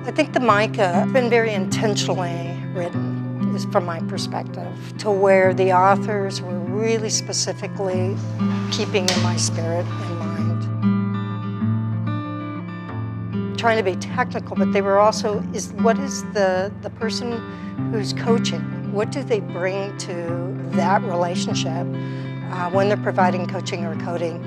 I think the MICA has been very intentionally written, is from my perspective, to where the authors were really specifically keeping in my spirit in mind. Trying to be technical, but they were also, what is the person who's coaching? What do they bring to that relationship when they're providing coaching or coding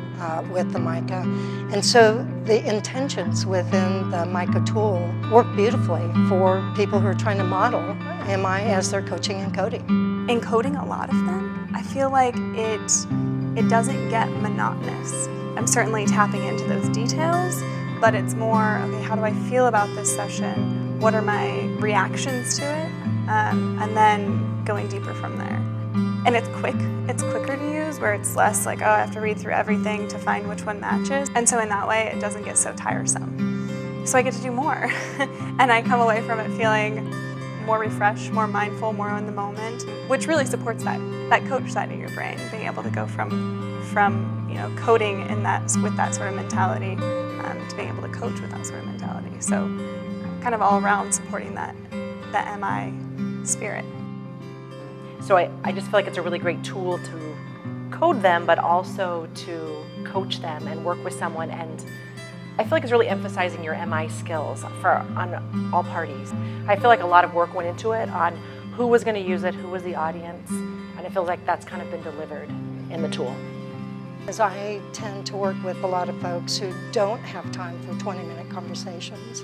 with the MICA? And so the intentions within the MICA tool work beautifully for people who are trying to model MI as their coaching and coding. In coding a lot of them, I feel like it doesn't get monotonous. I'm certainly tapping into those details, but it's more, okay, how do I feel about this session? What are my reactions to it? And then going deeper from there. And it's quicker to use, where it's less like, oh, I have to read through everything to find which one matches. And so in that way, it doesn't get so tiresome. So I get to do more. And I come away from it feeling more refreshed, more mindful, more in the moment, which really supports that coach side of your brain, being able to go from coding with that sort of mentality to being able to coach with that sort of mentality. So kind of all around supporting that MI spirit. So I just feel like it's a really great tool to code them, but also to coach them and work with someone. And I feel like it's really emphasizing your MI skills on all parties. I feel like a lot of work went into it on who was going to use it, who was the audience, and it feels like that's kind of been delivered in the tool. As I tend to work with a lot of folks who don't have time for 20-minute conversations,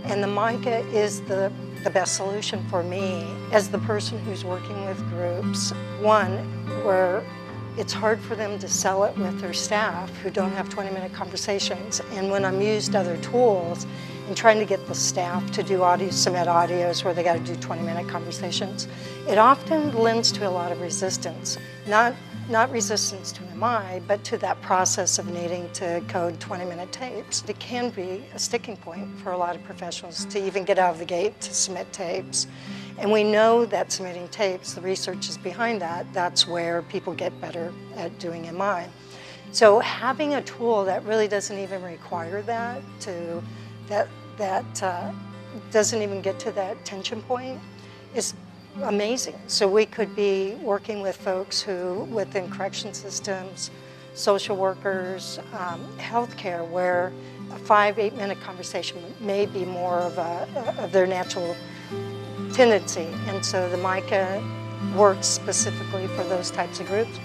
and the MICA is the best solution for me as the person who's working with groups. One, where it's hard for them to sell it with their staff who don't have 20-minute conversations. And when I'm used other tools and trying to get the staff to do submit audios where they got to do 20-minute conversations, it often lends to a lot of resistance. Not resistance to MI, but to that process of needing to code 20-minute tapes. It can be a sticking point for a lot of professionals to even get out of the gate to submit tapes. And we know that submitting tapes, the research is behind that, that's where people get better at doing MI. So having a tool that really doesn't even require that, doesn't even get to that tension point, is amazing. So we could be working with folks who, within correction systems, social workers, healthcare, where a 5-8 minute conversation may be more of their natural tendency. And so the MICA works specifically for those types of groups.